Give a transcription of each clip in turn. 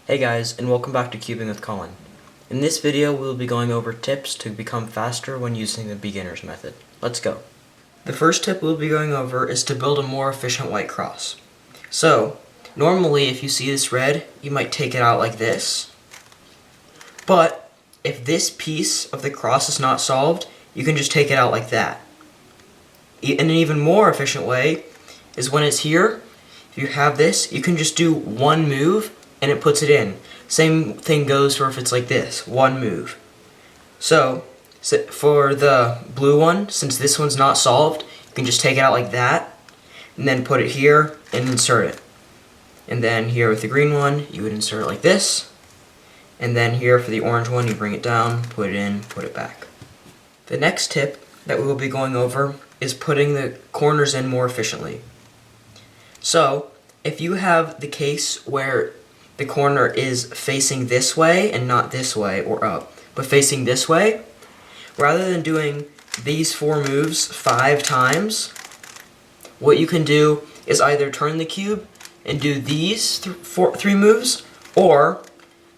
Hey guys, and welcome back to Cubing with Colin. In this video, we will be going over tips to become faster when using the beginner's method. Let's go. The first tip we'll be going over is to build a more efficient white cross. So, normally if you see this red, you might take it out like this. But, if this piece of the cross is not solved, you can just take it out like that. In an even more efficient way is when it's here, if you have this, you can just do one move and it puts it in. Same thing goes for if it's like this, one move. So for the blue one, since this one's not solved, you can just take it out like that, and then put it here and insert it. And then here with the green one, you would insert it like this, and then here for the orange one, you bring it down, put it in, put it back. The next tip that we will be going over is putting the corners in more efficiently. So if you have the case where the corner is facing this way and not this way or up, but facing this way, rather than doing these 4 moves 5 times, what you can do is either turn the cube and do these 3 moves, or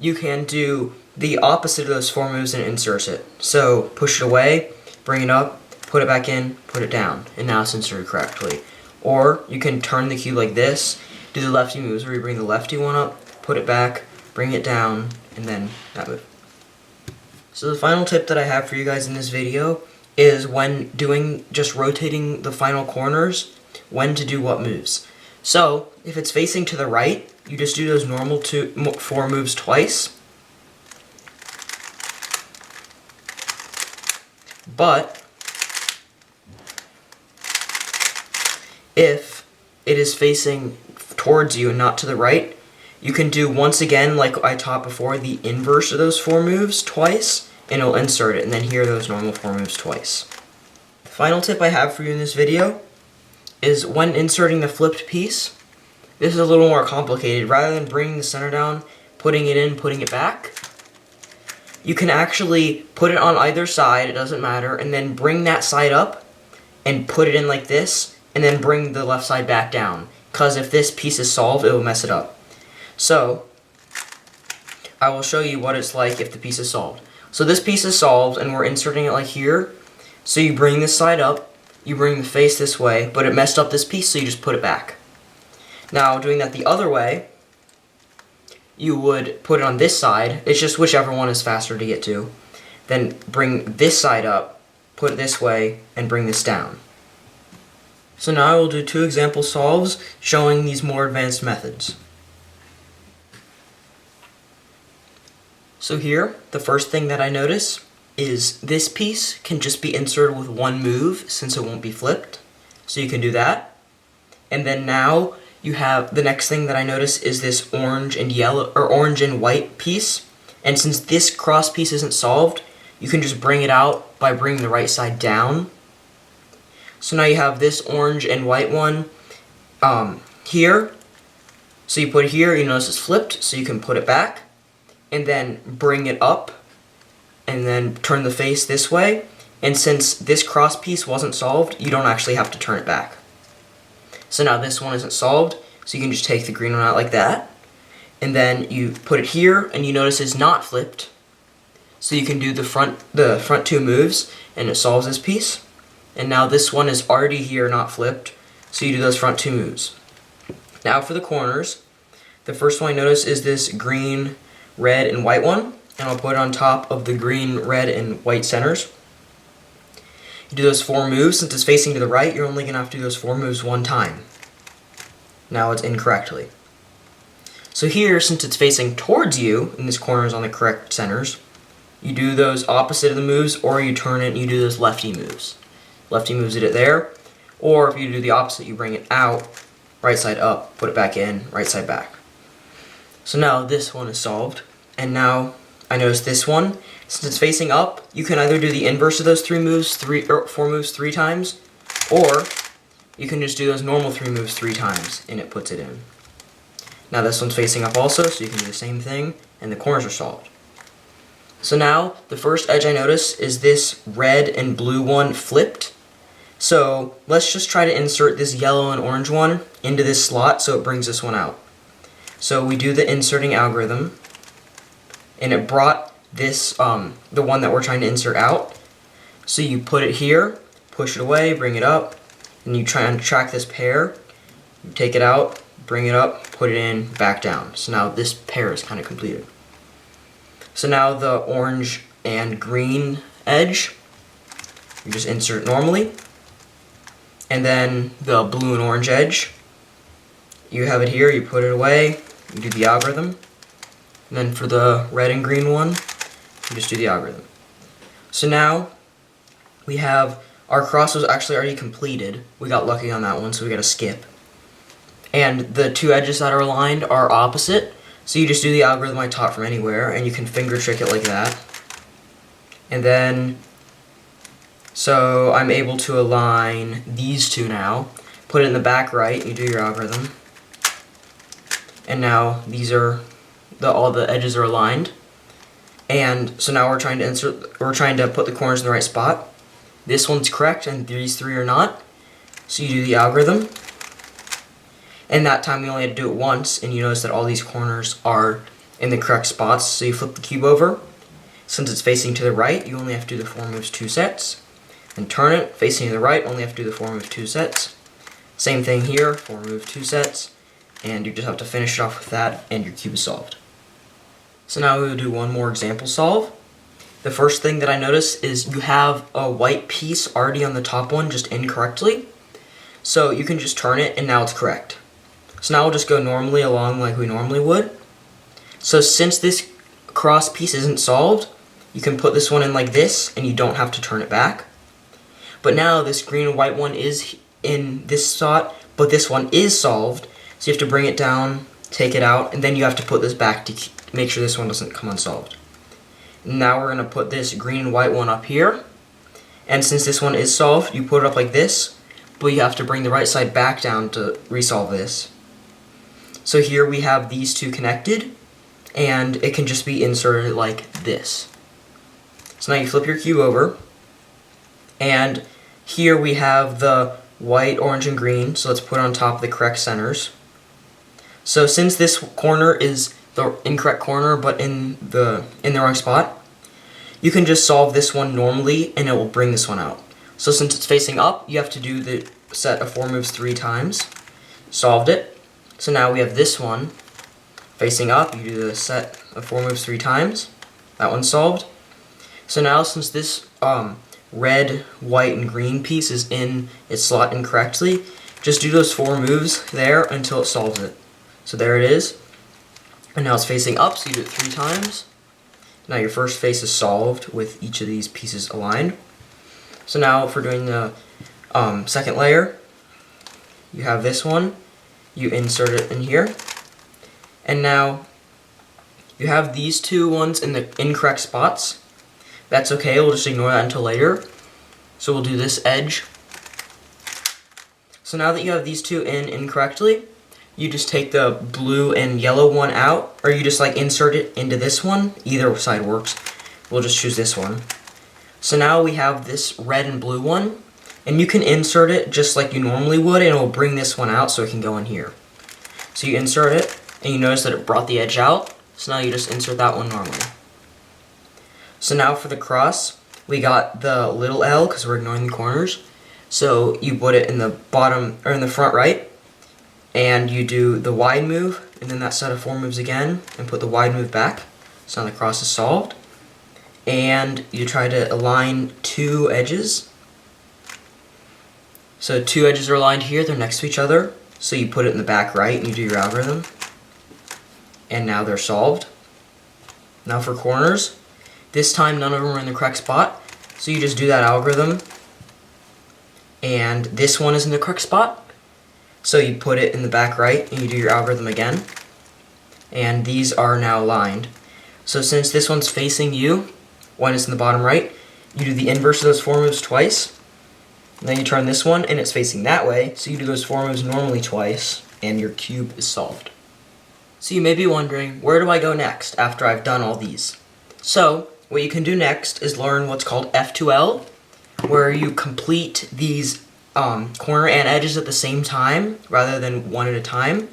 you can do the opposite of those 4 moves and insert it. So push it away, bring it up, put it back in, put it down, and now it's inserted correctly. Or you can turn the cube like this, do the lefty moves where you bring the lefty one up, put it back, bring it down, and then that move. So the final tip that I have for you guys in this video is when doing just rotating the final corners, when to do what moves. So if it's facing to the right, you just do those normal 4 moves twice. But if it is facing towards you and not to the right, you can do once again, like I taught before, the inverse of those 4 moves twice, and it'll insert it, and then here those normal 4 moves twice. The final tip I have for you in this video is when inserting the flipped piece. This is a little more complicated. Rather than bringing the center down, putting it in, putting it back, you can actually put it on either side, it doesn't matter, and then bring that side up and put it in like this, and then bring the left side back down. Because if this piece is solved, it will mess it up. So, I will show you what it's like if the piece is solved. So this piece is solved, and we're inserting it like here. So you bring this side up, you bring the face this way, but it messed up this piece, so you just put it back. Now, doing that the other way, you would put it on this side. It's just whichever one is faster to get to. Then bring this side up, put it this way, and bring this down. So now I will do 2 example solves showing these more advanced methods. So here, the first thing that I notice is this piece can just be inserted with 1 move since it won't be flipped. So you can do that. And then now you have the next thing that I notice is this orange and yellow or orange and white piece. And since this cross piece isn't solved, you can just bring it out by bringing the right side down. So now you have this orange and white one here. So you put it here, you notice it's flipped, so you can put it back. And then bring it up, and then turn the face this way. And since this cross piece wasn't solved, you don't actually have to turn it back. So now this one isn't solved, so you can just take the green one out like that. And then you put it here, and you notice it's not flipped. So you can do the front 2 moves, and it solves this piece. And now this one is already here, not flipped, so you do those front 2 moves. Now for the corners, the first one I notice is this green, red, and white one, and I'll put it on top of the green, red, and white centers. You do those 4 moves. Since it's facing to the right, you're only going to have to do those 4 moves 1 time. Now it's incorrectly. So here, since it's facing towards you, and this corner is on the correct centers, you do those opposite of the moves, or you turn it and you do those lefty moves. Lefty moves it there, or if you do the opposite, you bring it out, right side up, put it back in, right side back. So now this one is solved, and now I notice this one, since it's facing up, you can either do the inverse of those 4 moves 3 times, or you can just do those normal 3 moves 3 times, and it puts it in. Now this one's facing up also, so you can do the same thing, and the corners are solved. So now, the first edge I notice is this red and blue one flipped. So let's just try to insert this yellow and orange one into this slot so it brings this one out. So we do the inserting algorithm, and it brought this, the one that we're trying to insert out. So you put it here, push it away, bring it up, and you try and track this pair. You take it out, bring it up, put it in, back down. So now this pair is kind of completed. So now the orange and green edge, you just insert normally. And then the blue and orange edge, you have it here, you put it away, you do the algorithm. And then for the red and green one, you just do the algorithm. So now we have, our cross was actually already completed. We got lucky on that one, so we got to skip. And the two edges that are aligned are opposite, so you just do the algorithm I taught from anywhere, and you can finger trick it like that. And then, so I'm able to align these two now, put it in the back right, you do your algorithm. And now these are, all the edges are aligned. And so now we're trying to put the corners in the right spot. This one's correct and these three are not. So you do the algorithm. And that time we only had to do it once, and you notice that all these corners are in the correct spots. So you flip the cube over. Since it's facing to the right, you only have to do the 4 moves 2 sets. And turn it, facing to the right, only have to do the 4 moves 2 sets. Same thing here, 4 moves 2 sets. And you just have to finish it off with that, and your cube is solved. So now we will do one more example solve. The first thing that I notice is you have a white piece already on the top one, just incorrectly. So you can just turn it, and now it's correct. So now we'll just go normally along like we normally would. So since this cross piece isn't solved, you can put this one in like this, and you don't have to turn it back. But now this green and white one is in this spot, but this one is solved, so you have to bring it down, take it out, and then you have to put this back to make sure this one doesn't come unsolved. Now we're going to put this green and white one up here, and since this one is solved, you put it up like this, but you have to bring the right side back down to resolve this. So here we have these two connected, and it can just be inserted like this. So now you flip your cube over, and here we have the white, orange, and green, so let's put it on top of the correct centers. So since this corner is the incorrect corner but in the wrong spot, you can just solve this one normally and it will bring this one out. So since it's facing up, you have to do the set of 4 moves 3 times. Solved it. So now we have this one facing up, you do the set of 4 moves 3 times. That one's solved. So now since this red, white, and green piece is in its slot incorrectly, just do those 4 moves there until it solves it. So there it is. And now it's facing up, so you do it 3 times. Now your first face is solved with each of these pieces aligned. So now for doing the second layer, you have this one. You insert it in here. And now you have these two ones in the incorrect spots. That's okay, we'll just ignore that until later. So we'll do this edge. So now that you have these two in incorrectly, you just take the blue and yellow one out, or you just like insert it into this one. Either side works. We'll just choose this one. So now we have this red and blue one, and you can insert it just like you normally would, and it will bring this one out so it can go in here. So you insert it, and you notice that it brought the edge out, so now you just insert that one normally. So now for the cross, we got the little L because we're ignoring the corners. So you put it in the bottom, or in the front right, and you do the wide move, and then that set of 4 moves again, and put the wide move back. So now the cross is solved. And you try to align 2 edges. So 2 edges are aligned here, they're next to each other. So you put it in the back right, and you do your algorithm. And now they're solved. Now for corners, this time none of them are in the correct spot. So you just do that algorithm. And this one is in the correct spot. So you put it in the back right, and you do your algorithm again. And these are now aligned. So since this one's facing you, one is in the bottom right, you do the inverse of those 4 moves twice. And then you turn this one, and it's facing that way, so you do those 4 moves normally twice, and your cube is solved. So you may be wondering, where do I go next after I've done all these? So, what you can do next is learn what's called F2L, where you complete these corner and edges at the same time, rather than one at a time.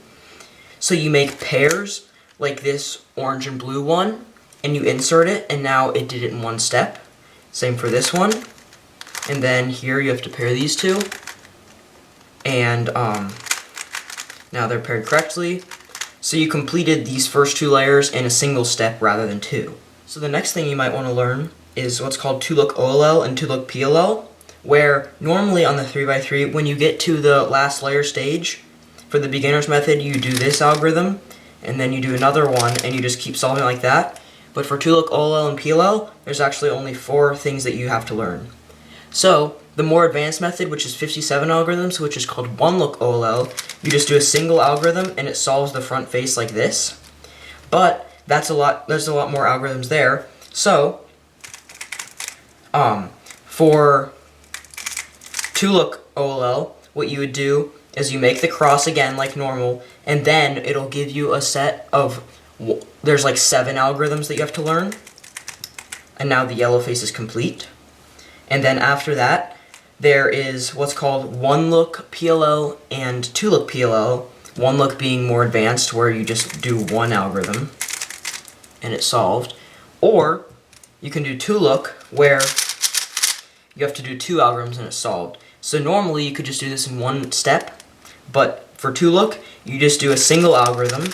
So you make pairs, like this orange and blue one, and you insert it, and now it did it in one step. Same for this one. And then here you have to pair these two. And now they're paired correctly. So you completed these first two layers in a single step rather than two. So the next thing you might want to learn is what's called 2-look OLL and 2-look PLL, where normally on the 3x3, when you get to the last layer stage, for the beginner's method, you do this algorithm, and then you do another one, and you just keep solving like that. But for 2-look OLL and PLL, there's actually only 4 things that you have to learn. So, the more advanced method, which is 57 algorithms, which is called 1-look OLL, you just do a single algorithm and it solves the front face like this. But there's a lot more algorithms there. So, for 2-look OLL, what you would do is you make the cross again like normal, and then it'll give you a set of, there's like 7 algorithms that you have to learn. And now the yellow face is complete. And then after that, there is what's called 1-look PLL and 2-look PLL. 1-look being more advanced, where you just do one algorithm and it's solved. Or you can do 2-look, where you have to do 2 algorithms and it's solved. So normally you could just do this in one step, but for 2-look, you just do a single algorithm,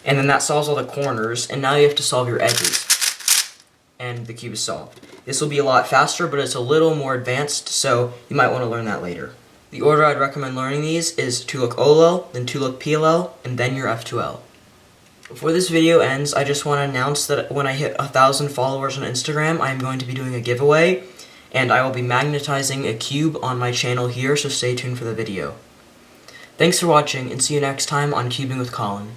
and then that solves all the corners, and now you have to solve your edges. And the cube is solved. This will be a lot faster, but it's a little more advanced, so you might want to learn that later. The order I'd recommend learning these is 2-look OLL, then 2-look PLL, and then your F2L. Before this video ends, I just want to announce that when I hit 1,000 followers on Instagram, I am going to be doing a giveaway, and I will be magnetizing a cube on my channel here, so stay tuned for the video. Thanks for watching, and see you next time on Cubing with Colin.